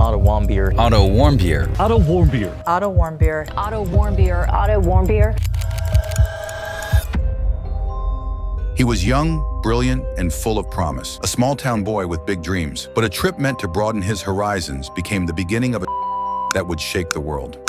Otto Warmbier. Otto Warmbier. Otto Warmbier. Otto Warmbier. Otto Warmbier. Otto Warmbier. He was young, brilliant, and full of promise. A small-town boy with big dreams. But a trip meant to broaden his horizons became the beginning of a that would shake the world.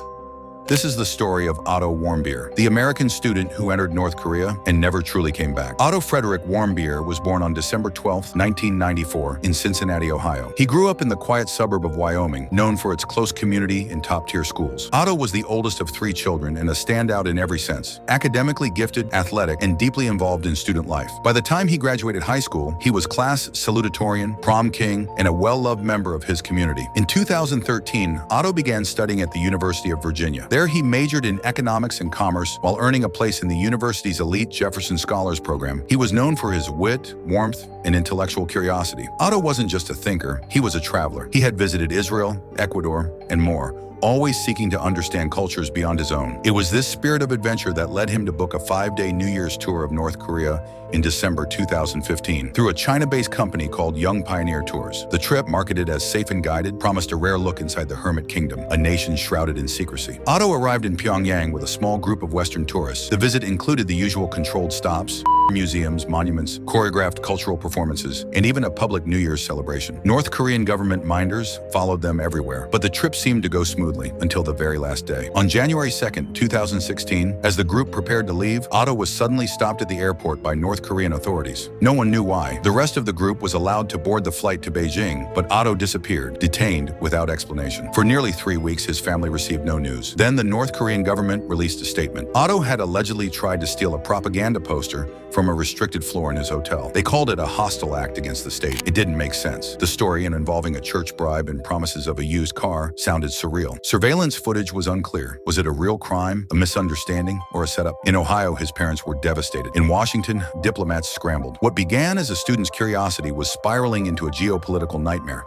This is the story of Otto Warmbier, the American student who entered North Korea and never truly came back. Otto Frederick Warmbier was born on December 12, 1994, in Cincinnati, Ohio. He grew up in the quiet suburb of Wyoming, known for its close community and top-tier schools. Otto was the oldest of 3 children and a standout in every sense. Academically gifted, athletic, and deeply involved in student life. By the time he graduated high school, he was class salutatorian, prom king, and a well-loved member of his community. In 2013, Otto began studying at the University of Virginia. There he majored in economics and commerce while earning a place in the university's elite Jefferson Scholars Program. He was known for his wit, warmth, and intellectual curiosity. Otto wasn't just a thinker, he was a traveler. He had visited Israel, Ecuador, and more, always seeking to understand cultures beyond his own. It was this spirit of adventure that led him to book a 5-day New Year's tour of North Korea in December 2015 through a China-based company called Young Pioneer Tours. The trip, marketed as safe and guided, promised a rare look inside the Hermit Kingdom, a nation shrouded in secrecy. Otto arrived in Pyongyang with a small group of Western tourists. The visit included the usual controlled stops, museums, monuments, choreographed cultural performances, and even a public New Year's celebration. North Korean government minders followed them everywhere, but the trip seemed to go smoothly until the very last day. On January 2nd, 2016, as the group prepared to leave, Otto was suddenly stopped at the airport by North Korean authorities. No one knew why. The rest of the group was allowed to board the flight to Beijing, but Otto disappeared, detained without explanation. For nearly 3 weeks, his family received no news. Then the North Korean government released a statement. Otto had allegedly tried to steal a propaganda poster from a restricted floor in his hotel. They called it a hostile act against the state. It didn't make sense. The story, involving a church bribe and promises of a used car, sounded surreal. Surveillance footage was unclear. Was it a real crime, a misunderstanding, or a setup? In Ohio, his parents were devastated. In Washington, diplomats scrambled. What began as a student's curiosity was spiraling into a geopolitical nightmare.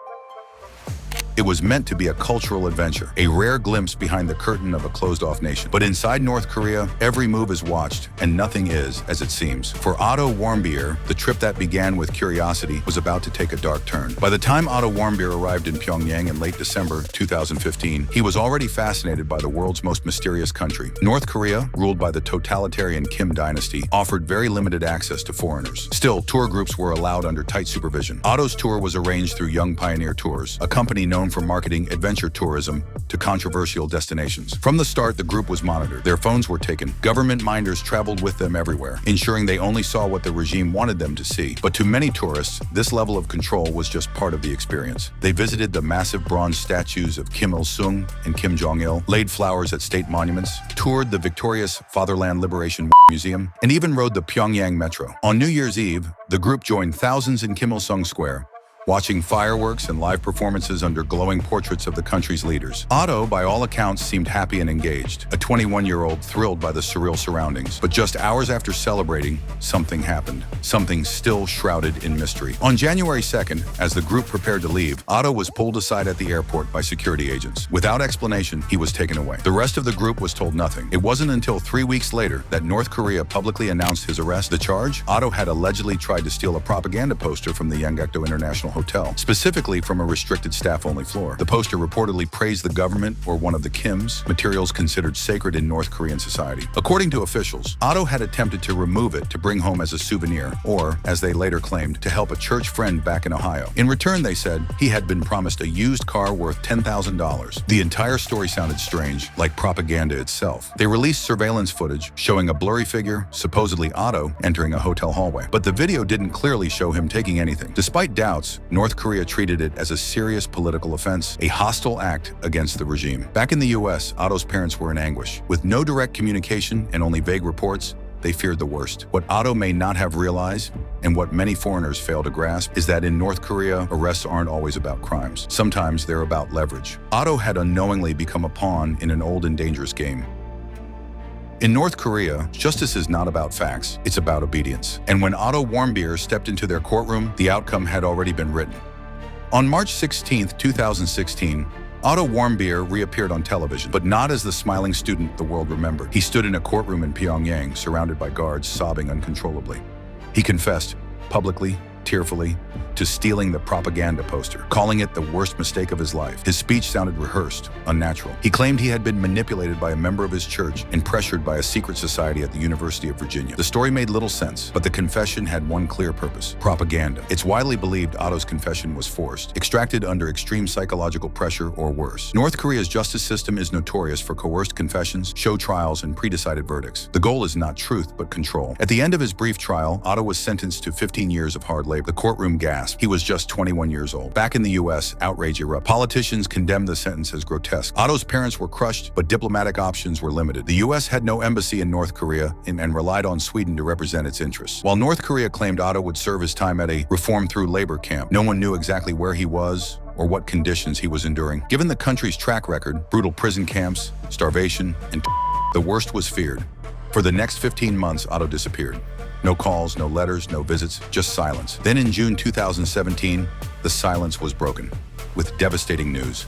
It was meant to be a cultural adventure, a rare glimpse behind the curtain of a closed-off nation. But inside North Korea, every move is watched, and nothing is as it seems. For Otto Warmbier, the trip that began with curiosity was about to take a dark turn. By the time Otto Warmbier arrived in Pyongyang in late December 2015, he was already fascinated by the world's most mysterious country. North Korea, ruled by the totalitarian Kim dynasty, offered very limited access to foreigners. Still, tour groups were allowed under tight supervision. Otto's tour was arranged through Young Pioneer Tours, a company known for marketing adventure tourism to controversial destinations. From the start, the group was monitored. Their phones were taken. Government minders traveled with them everywhere, ensuring they only saw what the regime wanted them to see. But to many tourists, this level of control was just part of the experience. They visited the massive bronze statues of Kim Il-sung and Kim Jong-il, laid flowers at state monuments, toured the victorious Fatherland Liberation Museum, and even rode the Pyongyang Metro. On New Year's Eve, the group joined thousands in Kim Il-sung Square, watching fireworks and live performances under glowing portraits of the country's leaders. Otto, by all accounts, seemed happy and engaged, a 21-year-old thrilled by the surreal surroundings. But just hours after celebrating, something happened, something still shrouded in mystery. On January 2nd, as the group prepared to leave, Otto was pulled aside at the airport by security agents. Without explanation, he was taken away. The rest of the group was told nothing. It wasn't until 3 weeks later that North Korea publicly announced his arrest. The charge? Otto had allegedly tried to steal a propaganda poster from the Yanggakdo International Hotel, specifically from a restricted staff-only floor. The poster reportedly praised the government or one of the Kims, materials considered sacred in North Korean society. According to officials, Otto had attempted to remove it to bring home as a souvenir, or, as they later claimed, to help a church friend back in Ohio. In return, they said, he had been promised a used car worth $10,000. The entire story sounded strange, like propaganda itself. They released surveillance footage showing a blurry figure, supposedly Otto, entering a hotel hallway. But the video didn't clearly show him taking anything. Despite doubts, North Korea treated it as a serious political offense, a hostile act against the regime. Back in the US, Otto's parents were in anguish. With no direct communication and only vague reports, they feared the worst. What Otto may not have realized, and what many foreigners fail to grasp, is that in North Korea, arrests aren't always about crimes. Sometimes they're about leverage. Otto had unknowingly become a pawn in an old and dangerous game. In North Korea, justice is not about facts, it's about obedience. And when Otto Warmbier stepped into their courtroom, the outcome had already been written. On March 16, 2016, Otto Warmbier reappeared on television, but not as the smiling student the world remembered. He stood in a courtroom in Pyongyang, surrounded by guards, sobbing uncontrollably. He confessed, publicly, tearfully, to stealing the propaganda poster, calling it the worst mistake of his life. His speech sounded rehearsed, unnatural. He claimed he had been manipulated by a member of his church and pressured by a secret society at the University of Virginia. The story made little sense, but the confession had one clear purpose: propaganda. It's widely believed Otto's confession was forced, extracted under extreme psychological pressure, or worse. North Korea's justice system is notorious for coerced confessions, show trials, and pre-decided verdicts. The goal is not truth, but control. At the end of his brief trial, Otto was sentenced to 15 years of hard labor. The courtroom gasped. He was just 21 years old. Back in the U.S., outrage erupted. Politicians condemned the sentence as grotesque. Otto's parents were crushed, but diplomatic options were limited. The U.S. had no embassy in North Korea and relied on Sweden to represent its interests. While North Korea claimed Otto would serve his time at a reform-through labor camp, no one knew exactly where he was or what conditions he was enduring. Given the country's track record, brutal prison camps, starvation, and the worst was feared. For the next 15 months, Otto disappeared. No calls, no letters, no visits, just silence. Then in June 2017, the silence was broken with devastating news.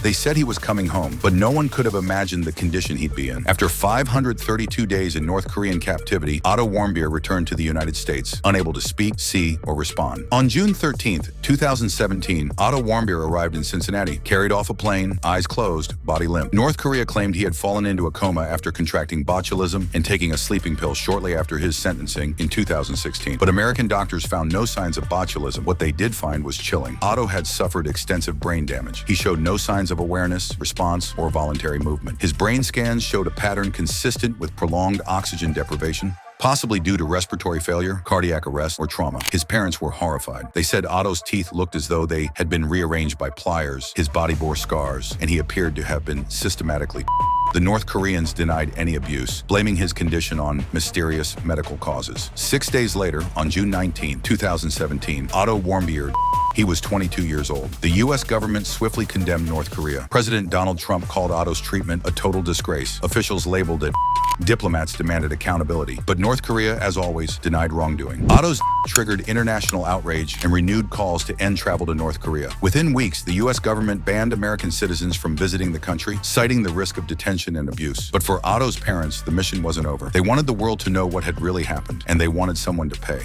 They said he was coming home, but no one could have imagined the condition he'd be in. After 532 days in North Korean captivity, Otto Warmbier returned to the United States, unable to speak, see, or respond. On June 13, 2017, Otto Warmbier arrived in Cincinnati, carried off a plane, eyes closed, body limp. North Korea claimed he had fallen into a coma after contracting botulism and taking a sleeping pill shortly after his sentencing in 2016. But American doctors found no signs of botulism. What they did find was chilling. Otto had suffered extensive brain damage. He showed no signs of awareness, response, or voluntary movement. His brain scans showed a pattern consistent with prolonged oxygen deprivation, possibly due to respiratory failure, cardiac arrest, or trauma. His parents were horrified. They said Otto's teeth looked as though they had been rearranged by pliers, his body bore scars, and he appeared to have been systematically. The North Koreans denied any abuse, blaming his condition on mysterious medical causes. 6 days later, on June 19, 2017, Otto Warmbier. He was 22 years old. The U.S. government swiftly condemned North Korea. President Donald Trump called Otto's treatment a total disgrace. Officials labeled it. Diplomats demanded accountability. But North Korea, as always, denied wrongdoing. Otto's triggered international outrage and renewed calls to end travel to North Korea. Within weeks, the U.S. government banned American citizens from visiting the country, citing the risk of detention and abuse. But for Otto's parents, the mission wasn't over. They wanted the world to know what had really happened, and they wanted someone to pay.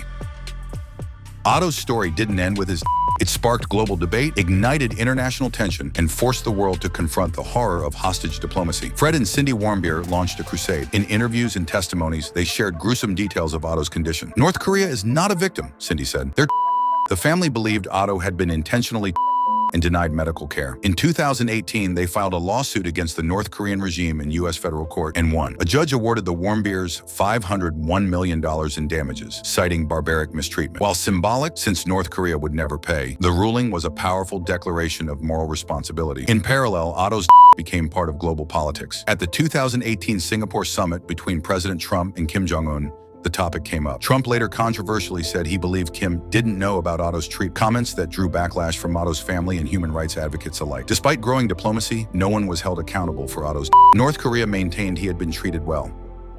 Otto's story didn't end with his. It sparked global debate, ignited international tension, and forced the world to confront the horror of hostage diplomacy. Fred and Cindy Warmbier launched a crusade. In interviews and testimonies, they shared gruesome details of Otto's condition. North Korea is not a victim, Cindy said. The family believed Otto had been intentionally and denied medical care. In 2018, they filed a lawsuit against the North Korean regime in U.S. federal court and won. A judge awarded the Warmbiers $501 million in damages, citing barbaric mistreatment. While symbolic, since North Korea would never pay, the ruling was a powerful declaration of moral responsibility. In parallel, Otto's became part of global politics. At the 2018 Singapore summit between President Trump and Kim Jong-un, the topic came up. Trump later controversially said he believed Kim didn't know about Otto's treatment, comments that drew backlash from Otto's family and human rights advocates alike. Despite growing diplomacy, no one was held accountable for Otto's. North Korea maintained he had been treated well.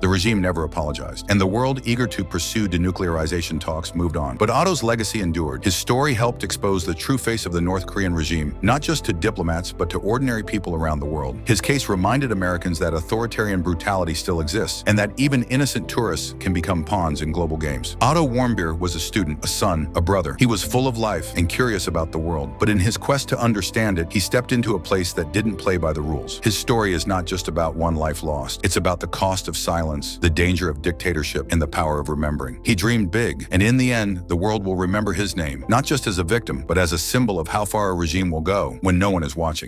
The regime never apologized, and the world, eager to pursue denuclearization talks, moved on. But Otto's legacy endured. His story helped expose the true face of the North Korean regime, not just to diplomats, but to ordinary people around the world. His case reminded Americans that authoritarian brutality still exists, and that even innocent tourists can become pawns in global games. Otto Warmbier was a student, a son, a brother. He was full of life and curious about the world, but in his quest to understand it, he stepped into a place that didn't play by the rules. His story is not just about one life lost. It's about the cost of silence, the danger of dictatorship, and the power of remembering. He dreamed big, and in the end, the world will remember his name, not just as a victim, but as a symbol of how far a regime will go when no one is watching.